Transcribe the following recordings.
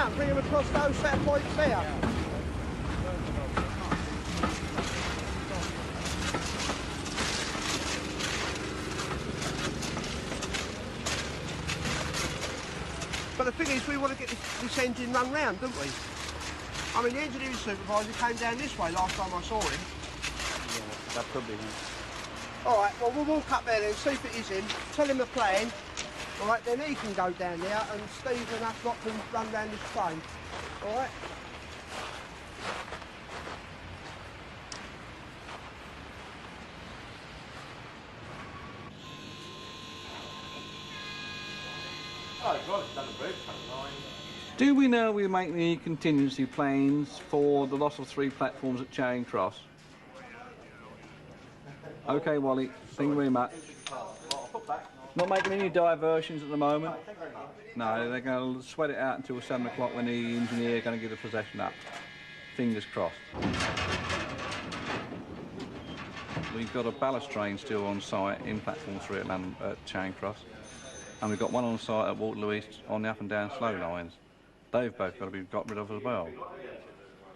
out and bring them across those set points there. Yeah. But the thing is, we want to get this engine run round, don't we? I mean, the engineering supervisor came down this way last time I saw him. Yeah, that could be him. Alright, well, we'll walk up there then, see if it is him, tell him the plan. Alright, then he can go down there and Steve and us lot can run round this train. Alright? Do we know we're making any contingency plans for the loss of 3 platforms at Charing Cross? Okay, Wally, thank you very much. Not making any diversions at the moment? No, they're going to sweat it out until 7 o'clock when the engineer is going to give the possession up. Fingers crossed. We've got a ballast train still on site in platform 3 at Charing Cross. And we've got one on site at Waterloo East on the up and down slow lines. They've both got to be got rid of as well.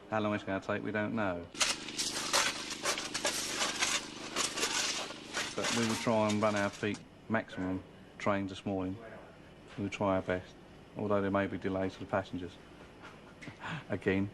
How long it's going to take, we don't know. But we will try and run our peak maximum trains this morning. We'll try our best, although there may be delays for the passengers. Again.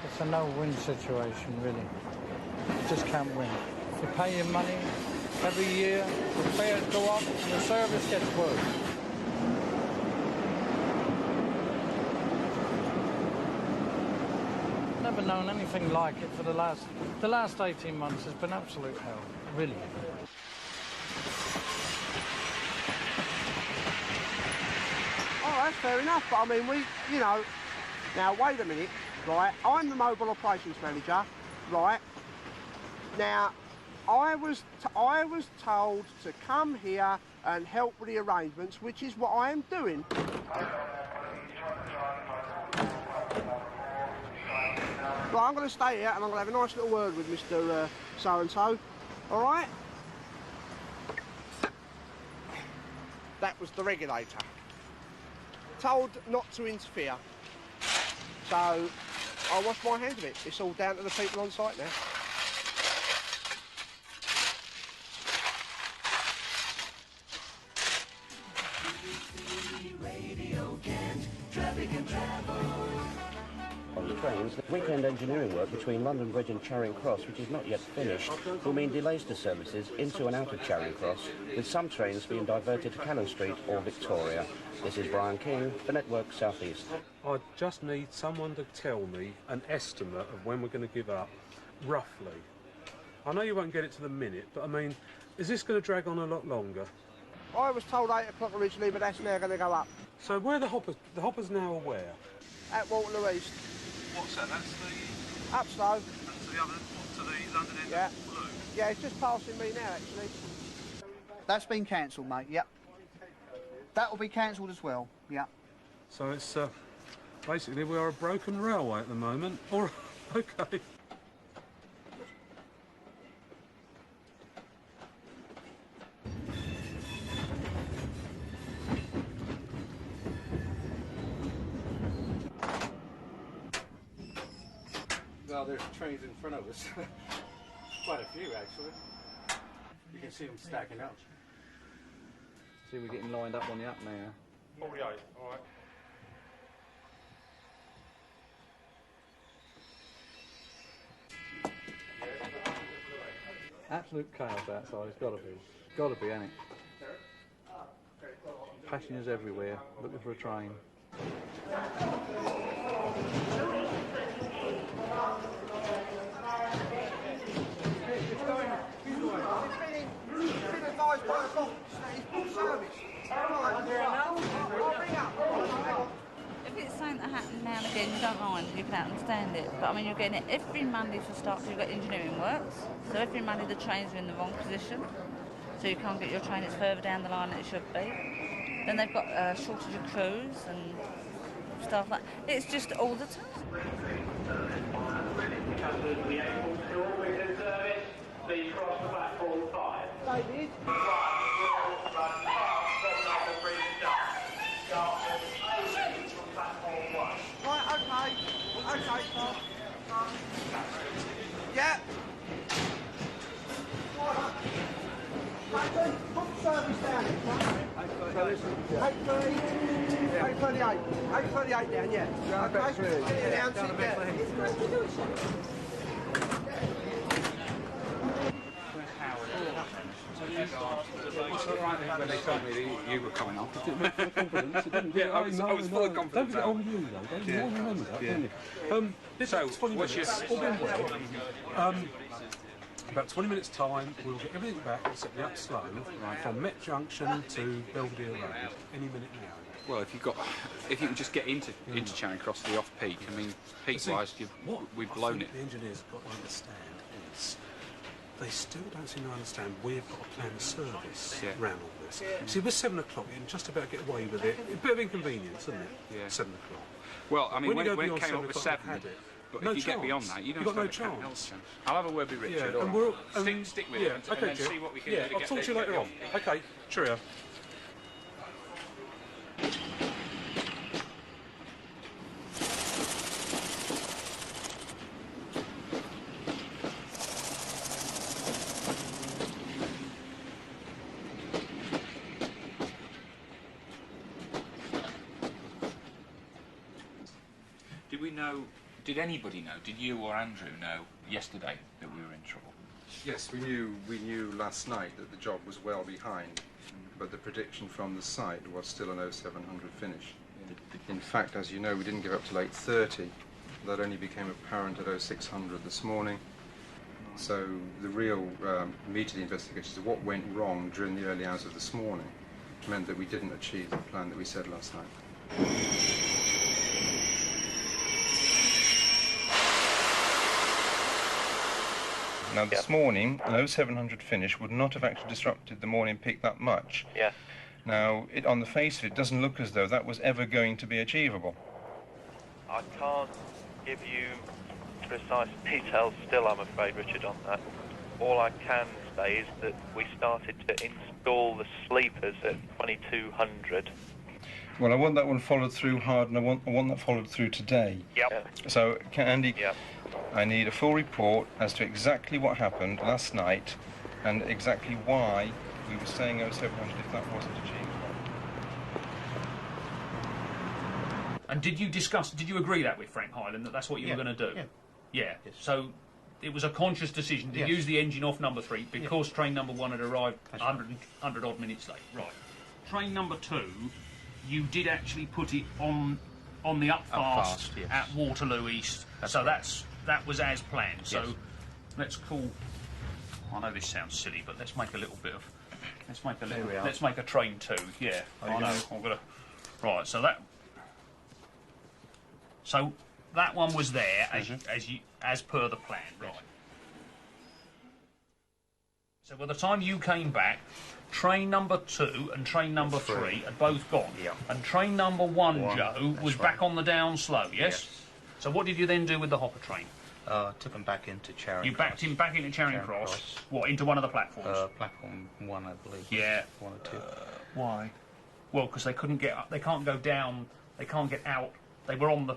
It's a no-win situation, really. You just can't win. You pay your money every year, the fares go up, and the service gets worse. Never known anything like it for the last 18 months. Has been absolute hell, really. Oh, that's fair enough, but I mean, you know, now wait a minute, right, I'm the mobile operations manager, right, now, I was told to come here and help with the arrangements, which is what I am doing. Right, I'm going to stay here and I'm going to have a nice little word with Mr. So-and-so, all right? That was the regulator. Told not to interfere. So, I wash my hands of it. It's all down to the people on site now. On the trains, the weekend engineering work between London Bridge and Charing Cross, which is not yet finished, will mean delays to services into and out of Charing Cross, with some trains being diverted to Cannon Street or Victoria. This is Brian King for Network South East. I just need someone to tell me an estimate of when we're going to give up, roughly. I know you won't get it to the minute, but I mean, is this going to drag on a lot longer? I was told 8 o'clock originally, but that's now going to go up. So where are the hoppers? The hoppers now are where? At Waterloo East. What's that? That's the... Up slow. And to the other... What, to the London end Yeah. of Waterloo? Yeah, it's just passing me now, actually. That's been cancelled, mate, yep. That will be cancelled as well, yeah. So it's, basically we are a broken railway at the moment. All right, okay. Well, there's trains in front of us. Quite a few, actually. You can see them stacking up. See, we're getting lined up on the up now. 48, all right. Absolute chaos outside, it's got to be. Got to be, hasn't it? Passengers everywhere, looking for a train. It's been advised by the boss that he's full service. and again you don't mind, you can understand it. But I mean, you're getting it every Monday for start, because you've got engineering works. So every Monday the trains are in the wrong position. So you can't get your train, it's further down the line than it should be. Then they've got a shortage of crews and stuff like that. It's just all the time. Please cross the platform 5. David? Right, okay. Okay, sir. Yeah. Put the service down. 838. 838 down, yeah. Okay. Down, sit there. When they told me that you were coming on, it didn't make full confidence. It didn't, I was full of confidence. Don't get on you, though. Don't you remember that, don't you? So, what's your... about 20 minutes' time, we'll get everything back except the upslow from Met Junction to Belvedere Road any minute now. Well, if you can just get into Charing Cross, the off-peak, I mean, peak-wise, we've blown it. The engineers have got to understand is they still don't seem to understand we've got to plan a service around all this. See, we're 7 o'clock, you can just about get away with it. A bit of inconvenience, isn't it? Yeah. 7 o'clock. Well, I mean, when it came up with 7, but no if you chance. get beyond that, you don't got no stand a chance. I'll have a word with Richard. Yeah, and stick with it and then see what we can do to I'll get talk to you later on. Okay, cheerio. Did anybody know? Did you or Andrew know yesterday that we were in trouble? Yes, we knew last night that the job was well behind, but the prediction from the site was still an 0700 finish. In fact, as you know, we didn't give up till 8:30. That only became apparent at 0600 this morning. So the real meat of the investigation is what went wrong during the early hours of this morning, which meant that we didn't achieve the plan that we said last night. Now this morning, an 0700 finish would not have actually disrupted the morning peak that much. Yes. Now, on the face of it, doesn't look as though that was ever going to be achievable. I can't give you precise details still, I'm afraid, Richard, on that. All I can say is that we started to install the sleepers at 2200. Well, I want that one followed through hard, and I want that followed through today. Yep. So, Andy, yep. I need a full report as to exactly what happened last night and exactly why we were saying 0700 if that wasn't achieved. And did you agree that with Frank Hyland, that that's what you were going to do? Yeah. Yeah. Yes. So it was a conscious decision to use the engine off number 3 because train number 1 had arrived 100 odd minutes late. Right. Train number 2, you did actually put it on the up fast at Waterloo East. That was as planned. So let's call. I know this sounds silly, but let's make a little bit of. Let's make a train 2. Yeah. I know. I'm gonna. Right. So that one was there as per the plan. Right. So by the time you came back, train number 2 and train number 3 had both gone. Yeah. And train number 1, Joe, was back on the down slow, yes? So what did you then do with the hopper train? Took him back into Charing Cross. You backed him back into Charing Cross. What, into one of the platforms? Platform 1, I believe. Yeah. 1 or 2. Why? Well, because they couldn't get up. They can't go down. They can't get out. They were on the.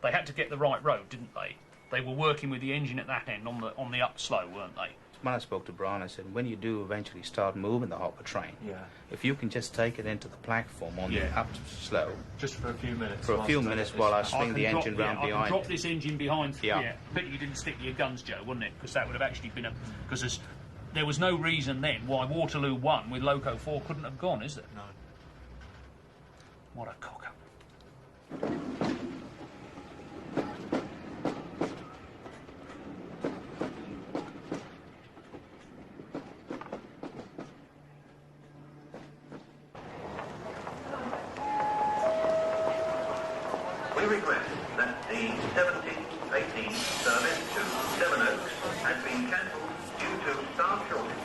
They had to get the right road, didn't they? They were working with the engine at that end on the up slow, weren't they? When I spoke to Brian, I said, when you do eventually start moving the hopper train, if you can just take it into the platform on the up slow, just for a few minutes. For a few minutes while I swing the engine round behind. I can drop this engine behind. Yeah. Pity you didn't stick to your guns, Joe, wouldn't it? Because that would have actually been because there was no reason then why Waterloo 1 with Loco 4 couldn't have gone, is there? No. What a cock up. We regret that The 17-18 service to Sevenoaks has been cancelled due to staff shortage.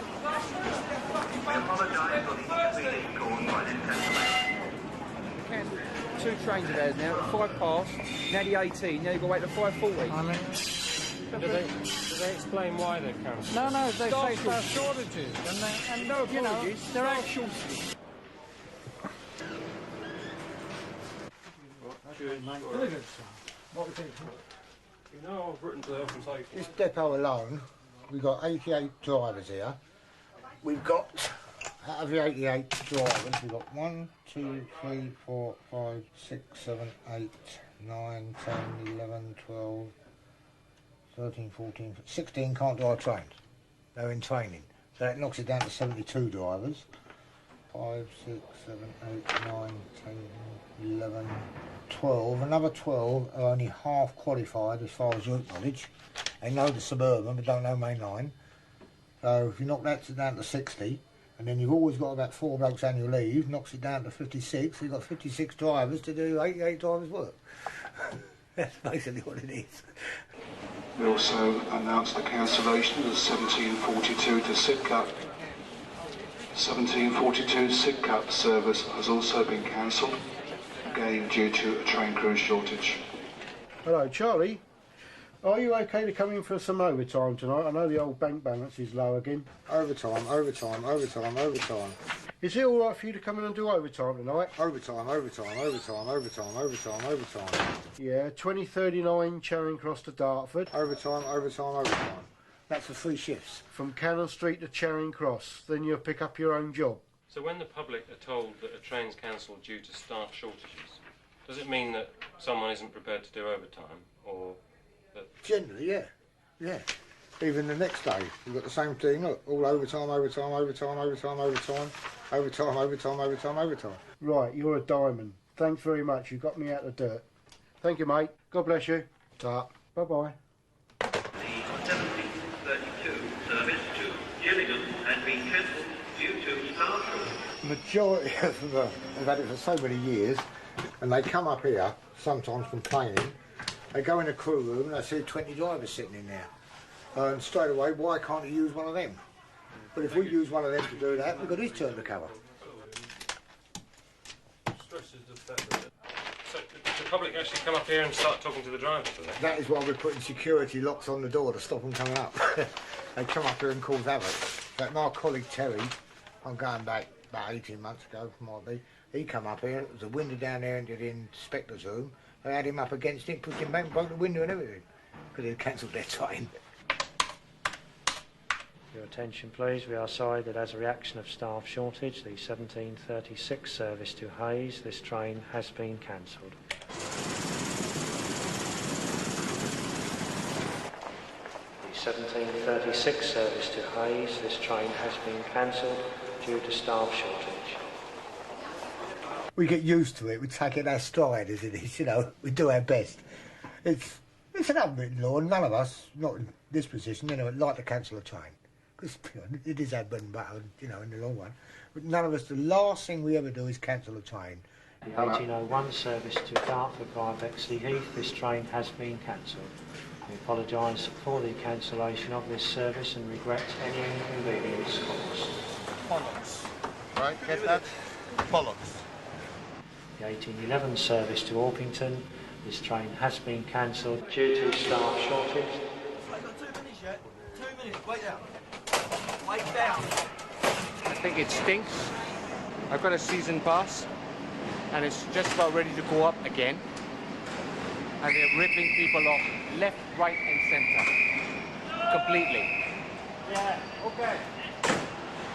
We apologise for the inconvenience caused by this cancellation. Two trains of theirs now, 5 past, now the 18, now you've got to wait till 5:40. Do they explain why they're cancelled? No, they say staff shortages, and no apologies, There are shortages. What we think? You know, I've written to the health and safety. This depot alone, we've got 88 drivers here. We've got, out of the 88 drivers, we've got 1, 2, 3, 4, 5, 6, 7, 8, 9, 10, 11, 12, 13, 14, 16 can't drive trains. They're in training. So that knocks it down to 72 drivers. 5, 6, 7, 8, 9, 10, 11, 12. Another 12 are only half qualified as far as route knowledge. They know the suburban but don't know main line. So if you knock that down to 60, and then you've always got about 4 blokes annual leave, knocks it down to 56, so you've got 56 drivers to do 88 drivers' work. That's basically what it is. We also announced the cancellation of the 1742 to Sidcup. 1742 Sidcup service has also been cancelled, again due to a train crew shortage. Hello, Charlie. Are you okay to come in for some overtime tonight? I know the old bank balance is low again. Overtime. Is it all right for you to come in and do overtime tonight? Overtime. Yeah, 2039 Charing Cross to Dartford. Overtime. That's for 3 shifts. From Cannon Street to Charing Cross. Then you'll pick up your own job. So when the public are told that a train's cancelled due to staff shortages, does it mean that someone isn't prepared to do overtime, or that... Generally, yeah. Even the next day, we've got the same thing, look, all overtime. Right, you're a diamond. Thanks very much, you got me out of the dirt. Thank you, mate. God bless you. Ta. Bye-bye. The 1732 service to Gillingham has been cancelled due to staff shortage. Majority of them have had it for so many years, and they come up here, sometimes complaining. They go in the crew room and they see 20 drivers sitting in there. And straight away, why can't you use one of them? But if we use one of them to do that, we've got his turn to cover. Stresses the fact that... So the public actually come up here and start talking to the drivers, do they? That is why we're putting security locks on the door to stop them coming up. They come up here and cause havoc. But my colleague Terry, I'm going back about 18 months ago, might be, he come up here, there was a window down there into the inspector's room. They had him up against it, pushed him back and broke the window and everything, because they'd cancelled their train. Your attention please, we are sorry that as a reaction of staff shortage, the 1736 service to Hayes, this train has been cancelled. The 1736 service to Hayes, this train has been cancelled due to staff shortage. We get used to it, we take it as stride as it is, you know, we do our best. It's an unwritten law, and none of us, not in this position, you know, would like to cancel a train. Because it is our bread and butter, you know, in the long run. But none of us, the last thing we ever do is cancel a train. The 1801 service to Dartford via Bexley Heath, this train has been cancelled. We apologise for the cancellation of this service and regret any inconvenience caused. Bollocks. Right, get that? Bollocks. The 1811 service to Orpington, this train has been cancelled due to staff shortage. I've got 2 minutes yet. 2 minutes, wait down. Wait down. I think it stinks. I've got a season pass and it's just about ready to go up again. And they're ripping people off left, right and centre. Completely. Yeah, okay.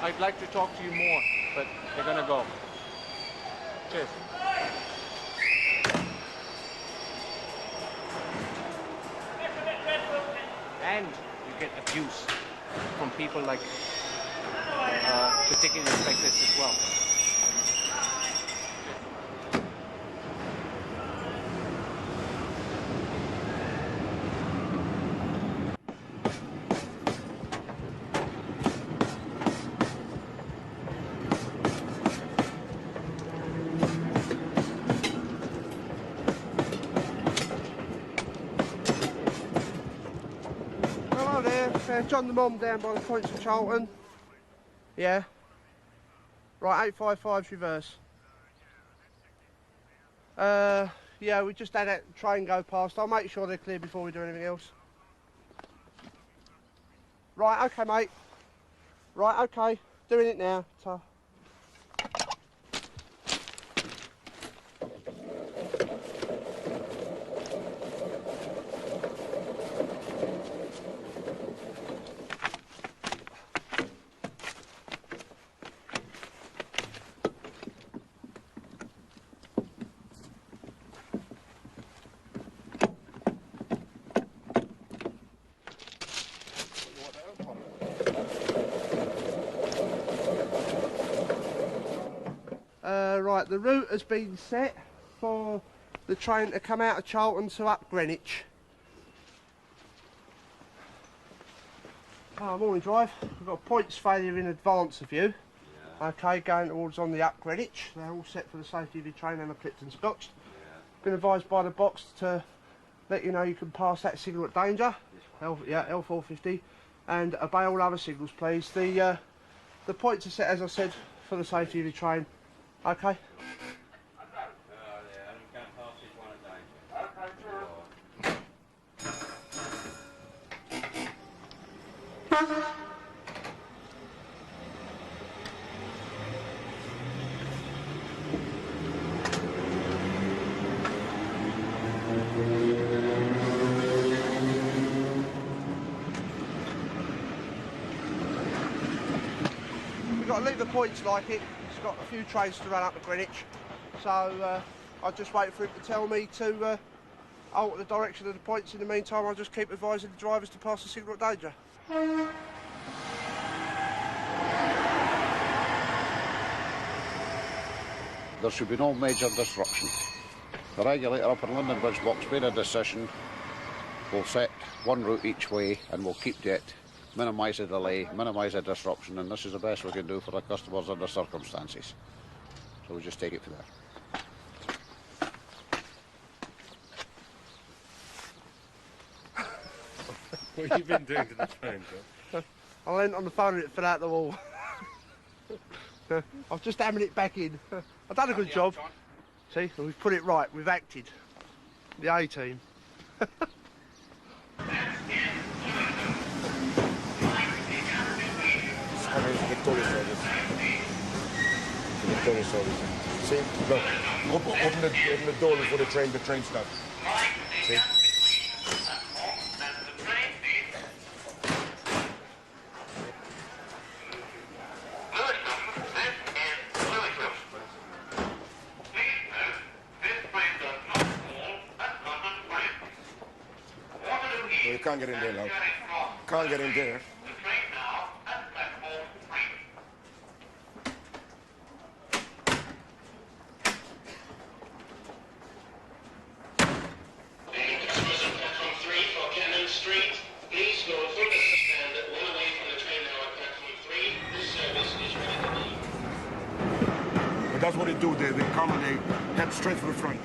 I'd like to talk to you more, but they're going to go. Cheers. And you get abuse from people like the ticket inspectors as well. John the Mom down by the points of Charlton. Yeah. Right, 855's reverse. Yeah, we just had that train go past. I'll make sure they're clear before we do anything else. Right, okay, mate. Right, okay. Doing it now. Ta. Right, the route has been set for the train to come out of Charlton to up Greenwich. Morning drive. We've got points failure in advance of you. Yeah. Okay, going towards on the up Greenwich. They're all set for the safety of your train and the clipped and scotched. Yeah. Been advised by the box to let you know you can pass that signal at danger. L450, and obey all other signals, please. The points are set, as I said, for the safety of your train. Okay. We've got to leave the points like it. It's got a few trains to run up to Greenwich, so I'll just wait for him to tell me to alter the direction of the points. In the meantime, I'll just keep advising the drivers to pass the signal at danger. There should be no major disruption. The regulator up in London Bridge Box made a decision. We'll set one route each way and we'll keep to it, minimise the delay, minimise the disruption, and this is the best we can do for our customers under circumstances. So we'll just take it from there. What have you been doing to the train, John? I leant on the phone and it fell out the wall. I've just hammered it back in. I've done a good job. See, we've put it right, we've acted. The A-team. Victoria service. Victoria service. See? Look, open the door before the train stops. See? No, you can't get in there, love. Can't get in there. But that's what they do. They come and they head straight for the front.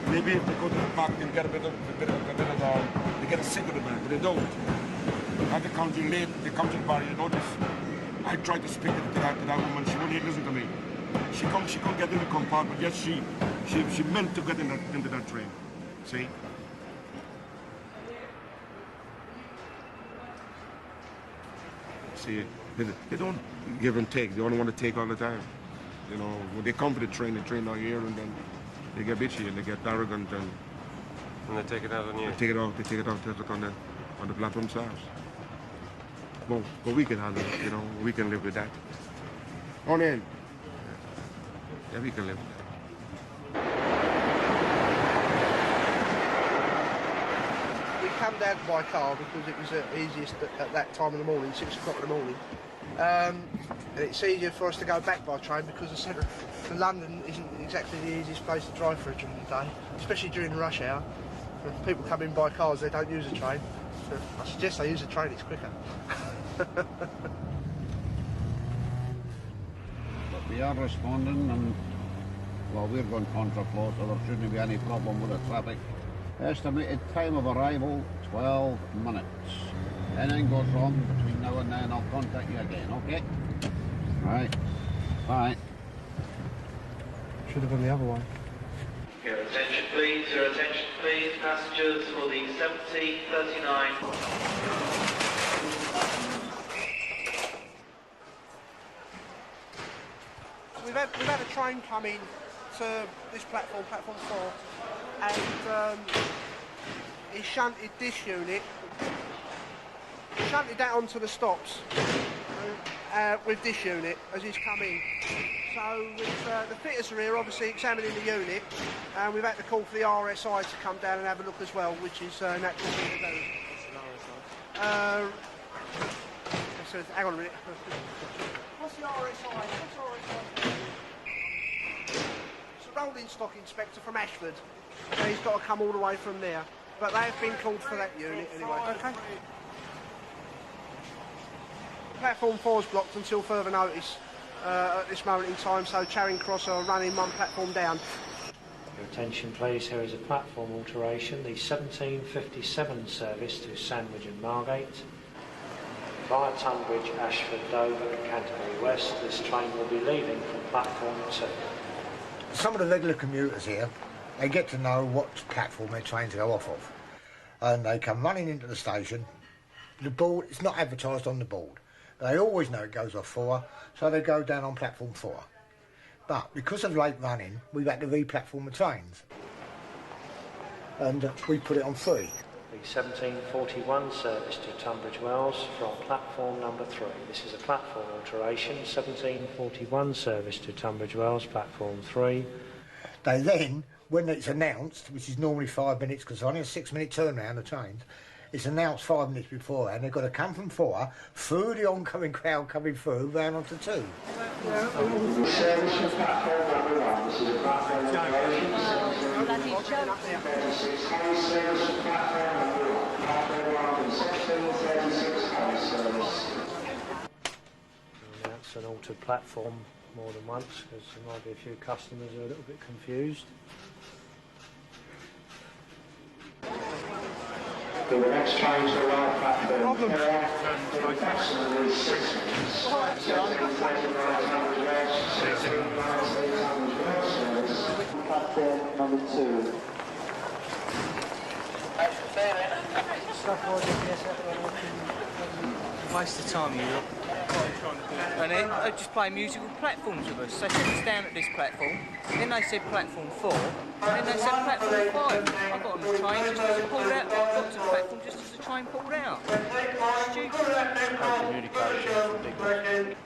Maybe if they go to the back, they get they get a signal back, but they don't. As they come to late, they come to the barrier. You notice, I tried to speak to that woman. She wouldn't listen to me. She couldn't get in the compartment. Yes, she meant to get into that train. See? See, they don't give and take. They only want to take all the time. You know, when they come for the train not here, and then they get bitchy and they get arrogant and they take it out on you. They take it out on the platform themselves. Well, but we can handle it, you know, we can live with that. On in. Yeah, we can live with that. We come down by car because it was the easiest at that time in the morning, 6 o'clock in the morning. And it's easier for us to go back by train because the centre to London isn't exactly the easiest place to drive through during the day, especially during the rush hour. When people come in by cars, they don't use a train. So I suggest they use a train, it's quicker. But we are responding, and well, we're going contraflow, so there shouldn't be any problem with the traffic. Estimated time of arrival, 12 minutes. anything goes wrong between now and then, I'll contact you again, okay? Right. Bye. Should have gone the other way. Your attention please, passengers for the 7039. We've had a train come in to this platform, platform 4, and he shunted this unit, shunted that onto the stops with this unit as he's come in. So the fitters are here obviously examining the unit, and we've had to call for the RSI to come down and have a look as well, which is a natural thing to do. So, hang on a minute. What's the RSI? It's a rolling stock inspector from Ashford, so he's got to come all the way from there. But they have been called for that unit anyway. Okay. Platform 4's blocked until further notice at this moment in time, so Charing Cross are running one platform down. Your attention please, here is a platform alteration, the 1757 service to Sandwich and Margate. Via Tunbridge, Ashford, Dover and Canterbury West, this train will be leaving from platform 2. Some of the regular commuters here, they get to know what platform their trains go off of. And they come running into the station. The board, it's not advertised on the board. They always know it goes off 4, so they go down on platform 4. But because of late running, we've had to re-platform the trains. And we put it on 3. The 1741 service to Tunbridge Wells from platform number 3. This is a platform alteration, 1741 service to Tunbridge Wells, platform 3. They then, when it's announced, which is normally 5 minutes, because it's only a 6-minute turnaround of trains, it's announced 5 minutes before, and they've got to come from 4 through the oncoming crowd coming through, round onto 2. Service to platform number 1. This is a platform operation. 1736 Hay service to platform number 1. Platform 1 and 1636 Hay service. Announce an altered platform more than once, because there might be a few customers who are a little bit confused. The next train to arrive platform 4 in approximately 6 minutes. 1739 Tunbridge Wells, 1693 Tunbridge Wells service. Platform number 2. Waste of time, you lot. And then they just play musical platforms with us. They took us down at this platform, then they said platform 4, and then they said platform 5. I got on the train just as it pulled out, I got to the platform just as the train pulled out. Stupid. Communication is ridiculous.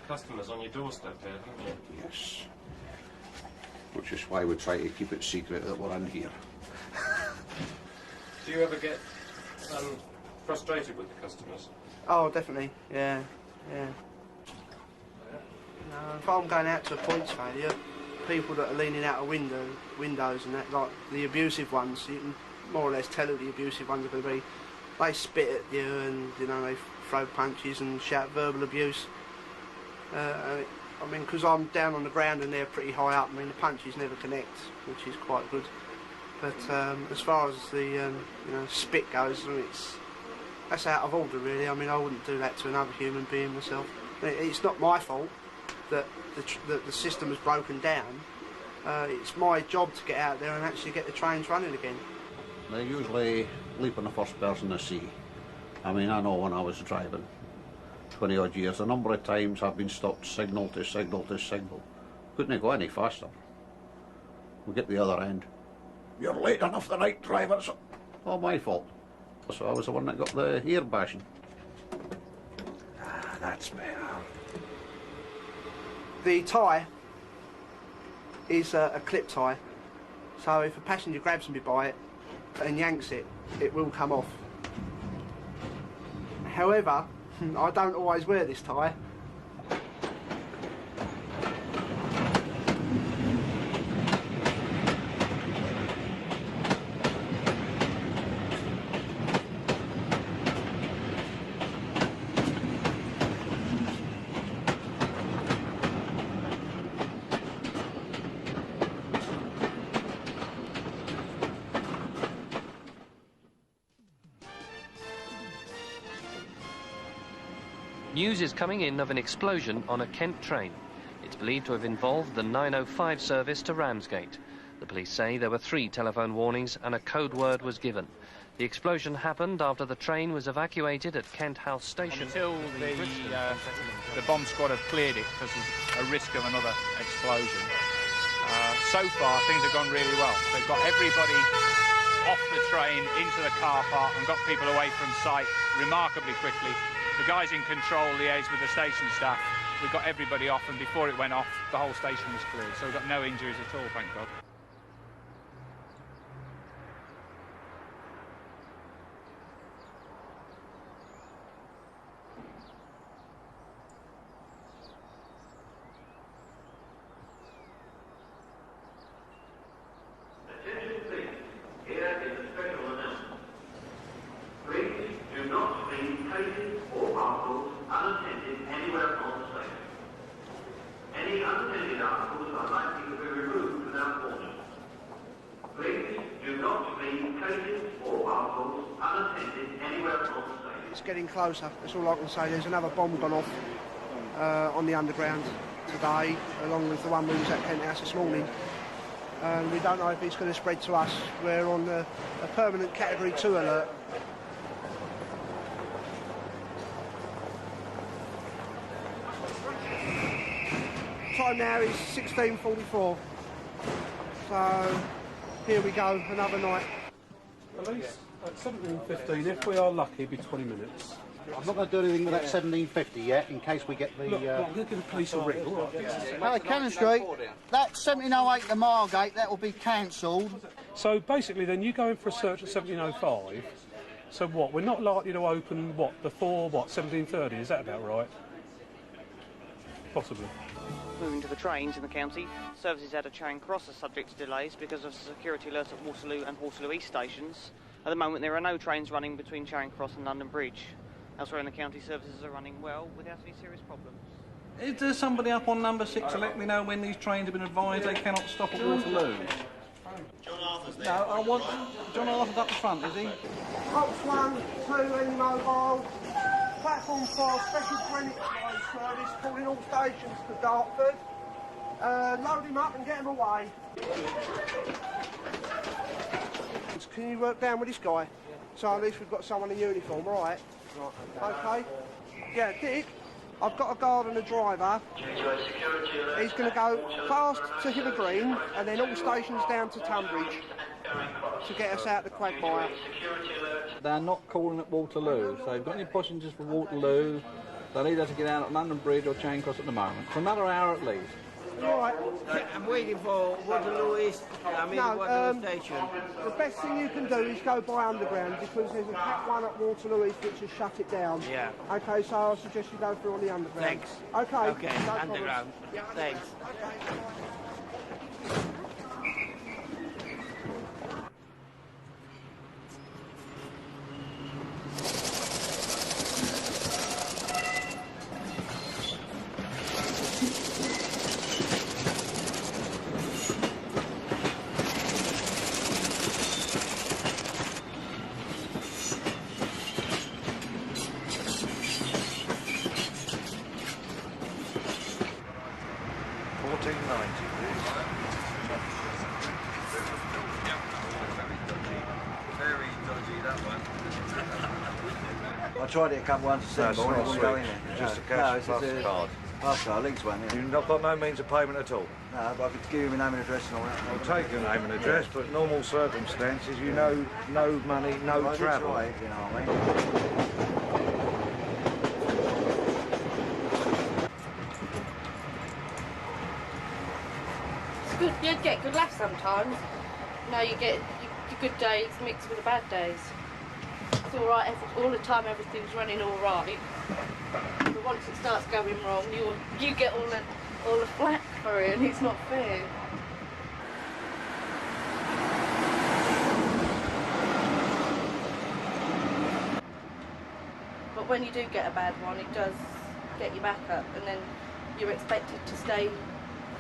Customers on your doorstep here, haven't you? Yes. Which is why we try to keep it secret that we're in here. Do you ever get frustrated with the customers? Oh, definitely, yeah. If I'm going out to a points failure, people that are leaning out of windows and that, like the abusive ones, you can more or less tell who the abusive ones are going to be. They spit at you and, you know, they throw punches and shout verbal abuse. I mean, because I'm down on the ground and they're pretty high up, I mean, the punches never connect, which is quite good. But as far as the you know, spit goes, I mean, that's out of order, really. I mean, I wouldn't do that to another human being myself. It's not my fault that the system has broken down. It's my job to get out there and actually get the trains running again. They usually leap on the first person they see. I mean, I know when I was driving 20 odd years, a number of times I've been stopped signal to signal to signal. Couldn't go any faster. We'll get the other end. You're late enough the night, drivers. All my fault. So I was the one that got the ear bashing. Ah, that's better. The tie is a clip tie, so if a passenger grabs me by it and yanks it, it will come off. However, I don't always wear this tie. News is coming in of an explosion on a Kent train. It's believed to have involved the 905 service to Ramsgate. The police say there were 3 telephone warnings and a code word was given. The explosion happened after the train was evacuated at Kent House Station. Until the bomb squad have cleared it, because there's a risk of another explosion. So far, things have gone really well. They've got everybody off the train, into the car park, and got people away from site remarkably quickly. The guys in control liaised with the station staff. We got everybody off, and before it went off, the whole station was cleared. So we've got no injuries at all, thank God. It's getting closer, that's all I can say. There's another bomb gone off on the underground today, along with the one we was at Kent House this morning. We don't know if it's going to spread to us. We're on a permanent Category 2 alert. Time now is 16:44. So here we go, another night. At least at 17:15, if we are lucky, it'll be 20 minutes. I'm not going to do anything with that 1750 yet, in case we get the... Look, I'm going to give the police a ring, all right? Hello, Cannon Street. That 1708 to Margate, that will be cancelled. So basically then, you go in for a search at 1705, so what, we're not likely to open, what, before, 1730, is that about right? Possibly. Moving to the trains in the county, services out of Charing Cross are subject to delays because of security alerts at Waterloo and Waterloo East stations. At the moment there are no trains running between Charing Cross and London Bridge. Elsewhere in the county, services are running well without any serious problems. Is there somebody up on number 6 to let me know when these trains have been advised they cannot stop at Waterloo? John Arthur's there. No, I want... John Arthur's up the front, is he? Box 1, 2, any mobile. Platform 4, special Greenwich line service, calling all stations to Dartford. Load him up and get him away. Can you work down with this guy? So at least we've got someone in uniform, all right? Okay. Yeah, Dick, I've got a guard and a driver. He's going to go fast to Hither Green and then all stations down to Tunbridge to get us out the quagmire. They're not calling at Waterloo, so if you've got any passengers for Waterloo, they need us to get out at London Bridge or Charing Cross at the moment, for another hour at least. All right. I'm waiting for Waterloo East, Waterloo Station. The best thing you can do is go by underground because there's a Cat 1 at Waterloo East which has shut it down. Yeah. Okay, so I suggest you go through on the underground. Thanks. Okay. Okay, no underground. problems. Thanks. I tried it a couple once to see, but I wasn't going in. Just a cash plus card. Last car, links one, yeah. You've not got no means of payment at all? No, but I could give you my name and address and all that. I'll take your name and address, but normal circumstances, you know, no money, no Well, travel. Right, you know what I mean? It's good, you get good laughs sometimes. You know, you get your good days mixed with the bad days. It's all right, all the time everything's running all right. But once it starts going wrong, you get all the flack for it, and it's not fair. But when you do get a bad one, it does get you back up, and then you're expected to stay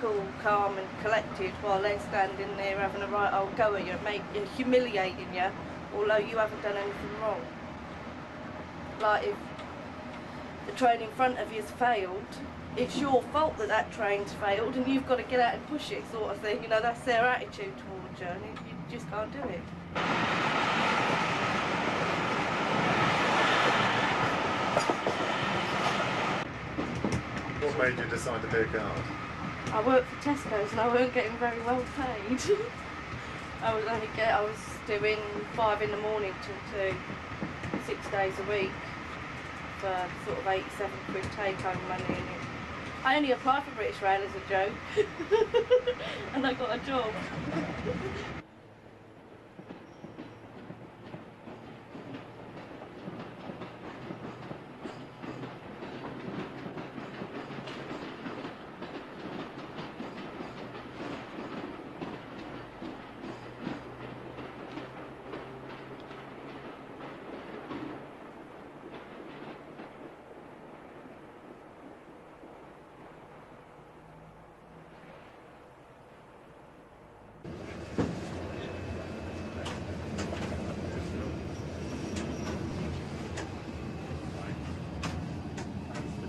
cool, calm and collected while they're standing there having a right old go at you, humiliating you, although you haven't done anything wrong. Like if the train in front of you's failed, it's your fault that that train's failed and you've got to get out and push it, sort of thing. You know, that's their attitude towards you, and you just can't do it. What made you decide to be a guard? I worked for Tesco's and I weren't getting very well paid. I was doing 5 in the morning till 2, 6 days a week for sort of 87 quid take home money. And I only applied for British Rail as a joke and I got a job.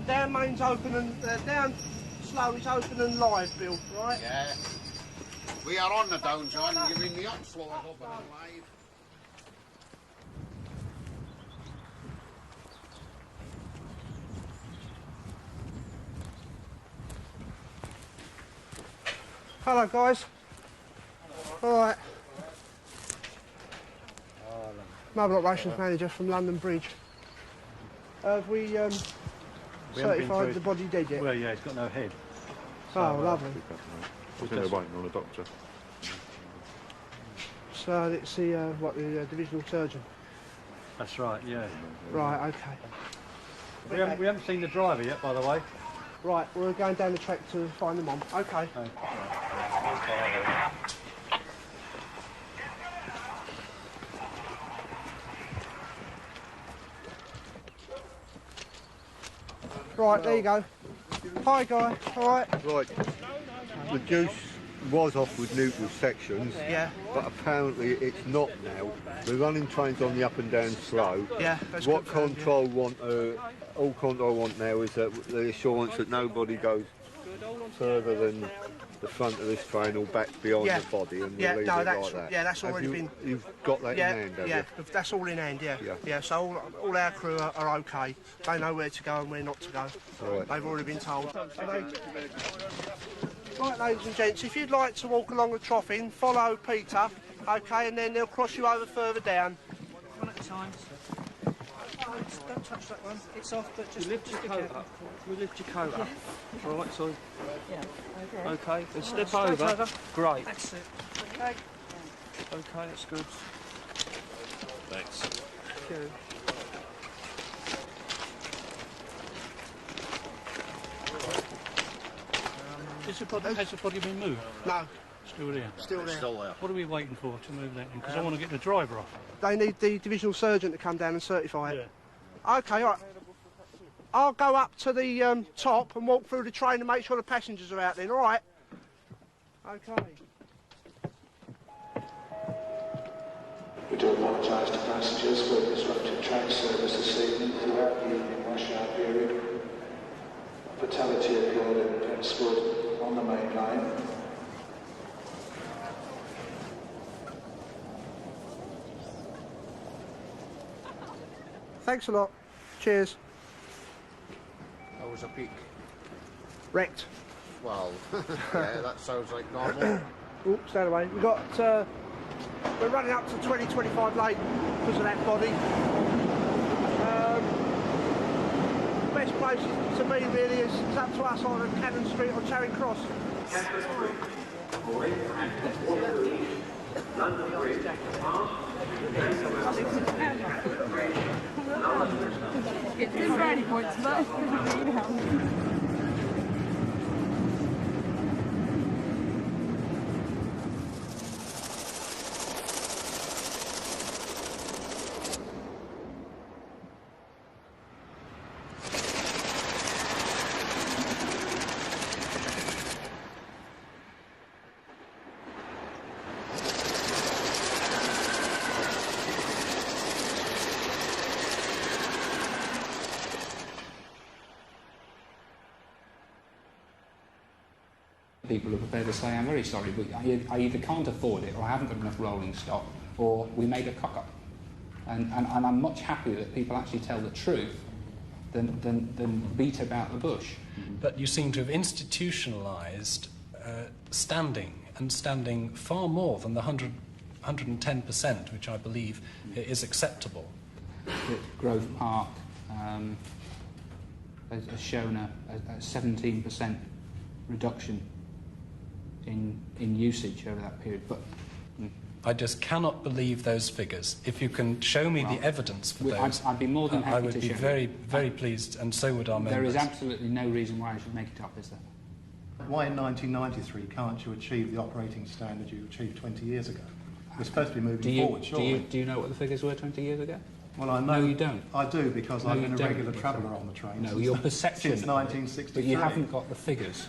Down main's open and down slow is open and live, Bill, right? Yeah. We are on the down, John. You mean the up slow is open and live? Hello, guys. All right. Mobile Operations Manager from London Bridge. Have we certified the body dead yet? Well, yeah, it's got no head. Oh, lovely. I think they're waiting on a doctor. So let's see what the divisional surgeon. That's right, yeah. Right, okay. We haven't seen the driver yet, by the way. Right, we're going down the track to find them on. Okay. Right, there you go. Hi, Guy. All right. Right. The juice was off with neutral sections. Yeah. But apparently it's not now. We're running trains on the up and down slow. Yeah, that's what confirmed, control want? All control want now is that the assurance that nobody goes further than the front of this train or back beyond the body, and we'll leave it like that. Yeah, that's already been. You've got that in hand, have yeah, you? that's all in hand. Yeah, Yeah. yeah. So all our crew are okay. They know where to go and where not to go. Right. They've already been told. Right, ladies and gents, if you'd like to walk along the troughing, follow Peter, okay, and then they'll cross you over further down. One at a time. Don't touch that one. It's off, but just lift your coat up. We lift your coat up. Right, so. Yeah. Okay, then step Straight over. over. Great. That's it. Okay. Okay, that's good. Thanks. Thank you. Has the body been moved? No. Still there? Still there. Still there. What are we waiting for to move that in? Because I want to get the driver off. They need the divisional surgeon to come down and certify it. Yeah. Okay, all right. I'll go up to the top and walk through the train and make sure the passengers are out then, all right? Okay. We do apologise to passengers for the disrupted train service this evening throughout the evening rush hour period. A fatality occurred at Petswood on the main line. Thanks a lot. Cheers. That was a peak. wrecked. Well, yeah, that sounds like normal. Oops, stand away. We've got, we're running up to 20-25 late because of that body. Best place to be really is up to us on Cannon Street or Charing Cross. It's good brownie points, but it doesn't really help. People are prepared to say, I'm very sorry, but I either can't afford it or I haven't got enough rolling stock or we made a cock-up. And I'm much happier that people actually tell the truth than beat about the bush. But you seem to have institutionalised standing, and standing far more than the 110%, which I believe is acceptable. Grove Park has shown a 17% reduction in usage over that period. But I just cannot believe those figures. If you can show me the evidence for those, I'd be more than happy I would to be show very, very pleased, and so would our members. There is absolutely no reason why I should make it up, is there? Why in 1993 can't you achieve the operating standard you achieved 20 years ago? We're supposed to be moving forward, surely. Do you know what the figures were 20 years ago? Well, I know. No, you don't. I do, because No, I've you been a don't. regular traveller on the train. No, your perception since of it, 1963. but you haven't got the figures.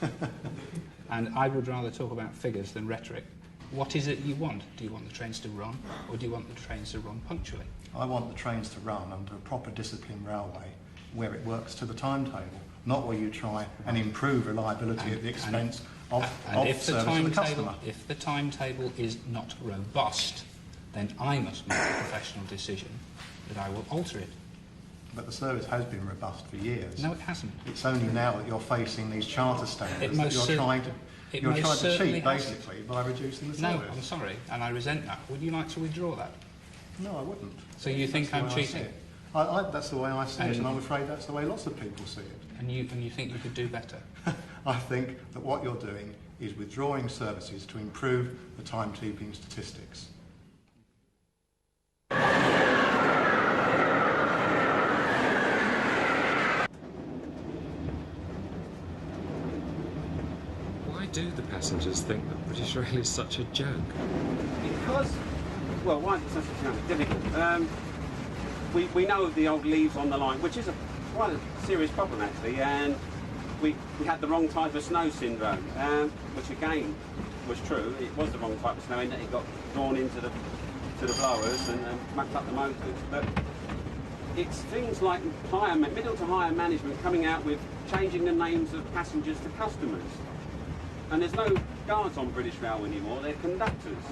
And I would rather talk about figures than rhetoric. What is it you want? Do you want the trains to run, or do you want the trains to run punctually? I want the trains to run under a proper disciplined railway where it works to the timetable, not where you try and improve reliability at the expense of service to the customer. If the timetable is not robust, then I must make a professional decision that I will alter it. But the service has been robust for years. No, it hasn't. It's only now that you're facing these charter standards that you're trying to cheat, basically, by reducing the service. No, I'm sorry, and I resent that. Would you like to withdraw that? No, I wouldn't. So you think I'm cheating? That's the way I see it, and I'm afraid that's the way lots of people see it. And you think you could do better? I think that what you're doing is withdrawing services to improve the timekeeping statistics. Why do the passengers think that British Rail is such a joke? Because, well, why is it such a joke? Difficult. We know of the old leaves on the line, which is quite a serious problem actually, and we had the wrong type of snow syndrome, which again was true. It was the wrong type of snow in that it got drawn into the blowers and mucked up the motors. But it's things like middle to higher management coming out with changing the names of passengers to customers. And there's no guards on British Rail anymore, they're conductors.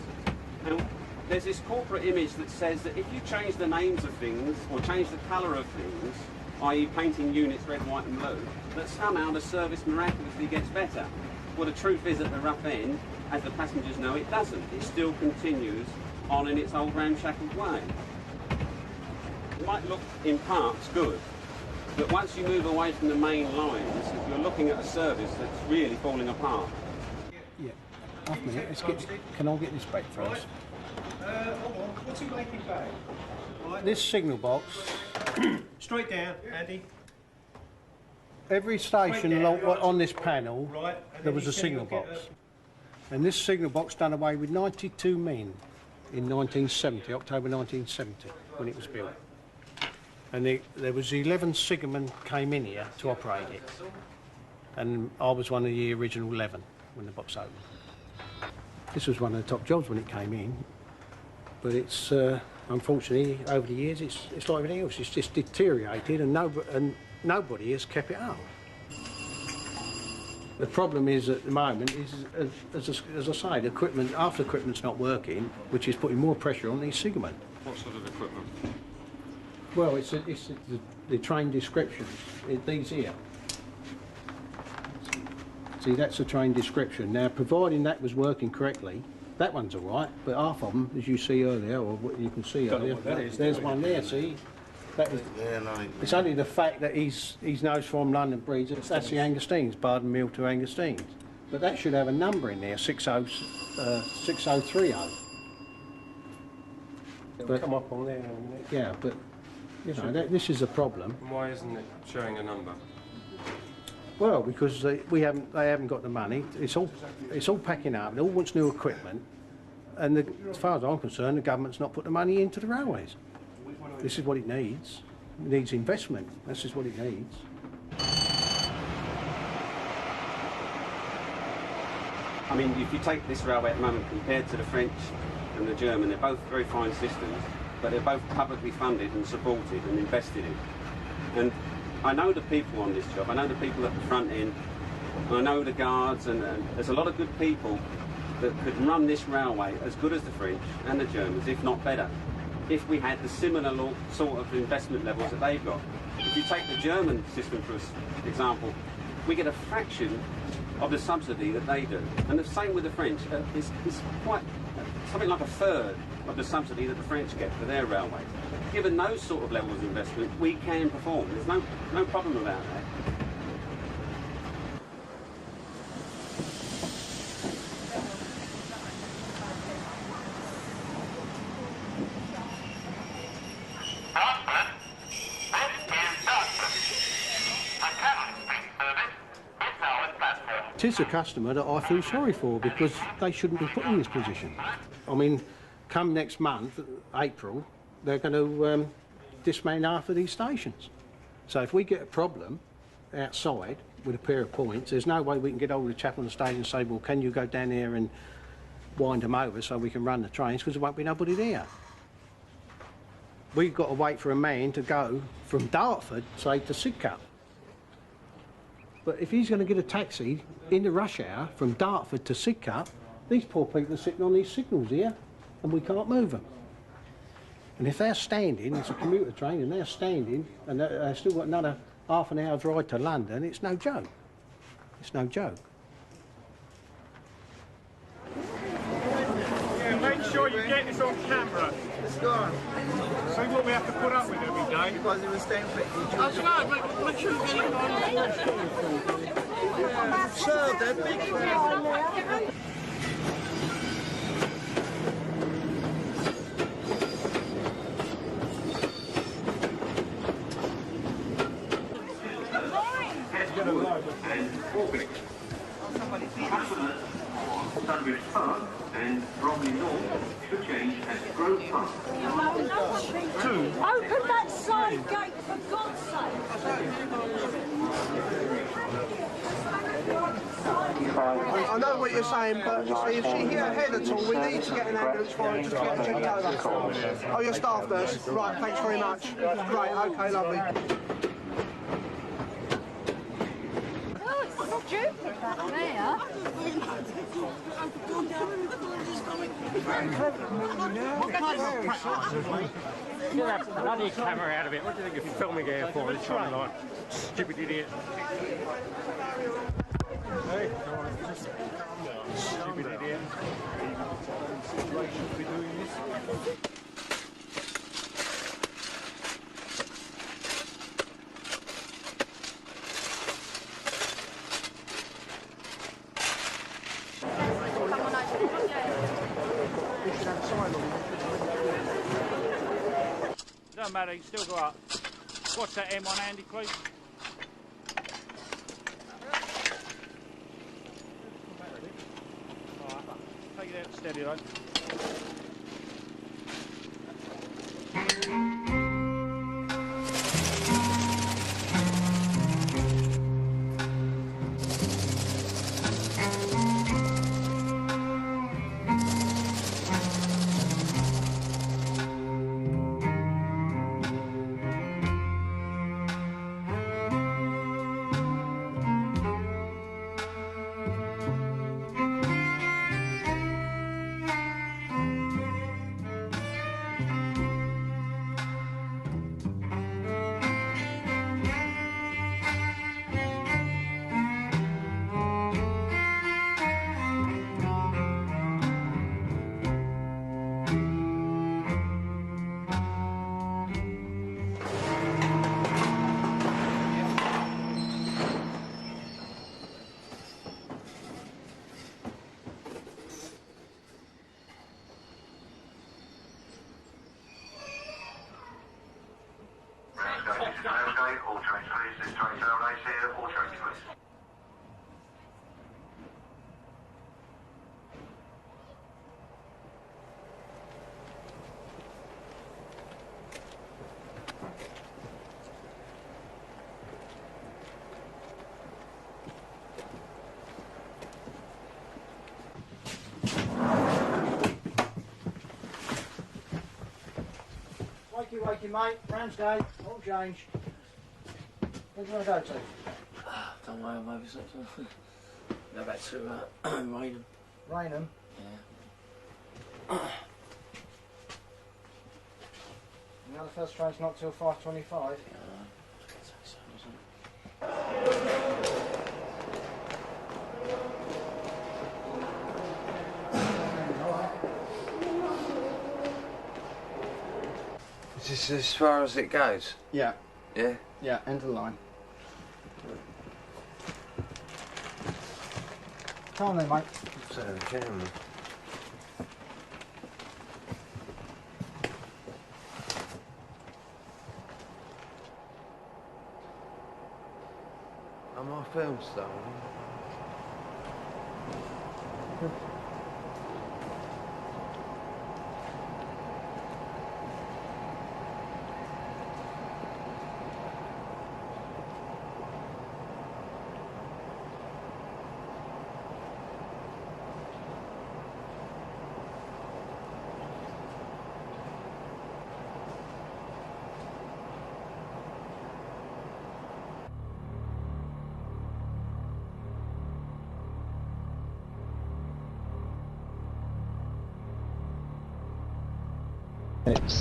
And there's this corporate image that says that if you change the names of things, or change the colour of things, i.e. painting units red, white and blue, that somehow the service miraculously gets better. Well, the truth is at the rough end, as the passengers know, it doesn't. It still continues on in its old ramshackle way. It might look in parts good, but once you move away from the main lines, you're looking at a service that's really falling apart. Yeah, half a minute. Can I get this back first? Hold on. What's he making back? Right. This signal box. Straight down, Andy. Every station along, right. on this panel, right. there was a signal box. And this signal box done away with 92 men in 1970, October 1970, when it was built. And there was 11 signalmen came in here to operate it. And I was one of the original 11 when the box opened. This was one of the top jobs when it came in, but it's unfortunately over the years it's like everything else. It's just deteriorated, and nobody has kept it up. The problem is at the moment is, as I say, the equipment, half the equipment's not working, which is putting more pressure on these signalmen. What sort of equipment? Well, it's the train descriptions. These here. See, that's the train description. Now, providing that was working correctly, that one's all right, but half of them, as you see earlier, or what you can see earlier, there's one there, see? That is, it's only the fact that he's knows from London Bridge, that's the Angostine's, Barden Mill to Angostine's. But that should have a number in there, 6030. It'll come up on there in a minute. Yeah, but, you know, this is a problem. And why isn't it showing a number? Well, because they haven't got the money. It's all packing up. They all wants new equipment, and as far as I'm concerned, the government's not put the money into the railways. This is what it needs. It needs investment. This is what it needs. I mean, if you take this railway at the moment compared to the French and the German, they're both very fine systems, but they're both publicly funded and supported and invested in. And I know the people on this job, I know the people at the front end, and I know the guards, and there's a lot of good people that could run this railway as good as the French and the Germans, if not better, if we had the similar sort of investment levels that they've got. If you take the German system, for example, we get a fraction of the subsidy that they do. And the same with the French. It's quite something like a third of the subsidy that the French get for their railways. Given those sort of levels of investment, we can perform. There's no problem about that. It is a customer that I feel sorry for, because they shouldn't be put in this position. I mean, come next month, April, they're going to dismantle half of these stations. So if we get a problem outside with a pair of points, there's no way we can get hold of the chap on the station and say, well, can you go down there and wind them over so we can run the trains, because there won't be nobody there. We've got to wait for a man to go from Dartford, say, to Sidcup. But if he's going to get a taxi in the rush hour from Dartford to Sidcup, these poor people are sitting on these signals here, and we can't move them. And if they're standing, it's a commuter train, and they're standing, and they've still got another half an hour's ride to London, it's no joke. It's no joke. Yeah, make sure you get this on camera. It's gone. See what we have to put up with every day. Because it was staying for That's right, but make sure you get it on. So, they're big. Sunbridge Park and Bromley North should change at Grove Park. Open that side gate, for God's sake! I know what you're saying, but if she hit her head at all, we need to get an ambulance for her just to get her checked over. Oh, your staff nurse? Right, thanks very much. Great, okay, lovely. Stupid back there. Get that bloody camera out of it. What do you think you're filming here for? It's trying like stupid idiot. Hey, stupid idiot. Situation to be doing this. Doesn't matter, you still go up. What's that M1, Andy, please? Alright, take it out steady, though. this train terminates here, or change please. Wakey, wakey, mate. Ramsgate, all change. Where do you want to go to? Don't worry, I'm over something. Go back to Raynham. Raynham? Yeah. You know the first train's not till 5:25. Is this as far as it goes? Yeah. Yeah? Yeah, end of the line. Come on then, mate. So, gentlemen. Are my films stolen? It's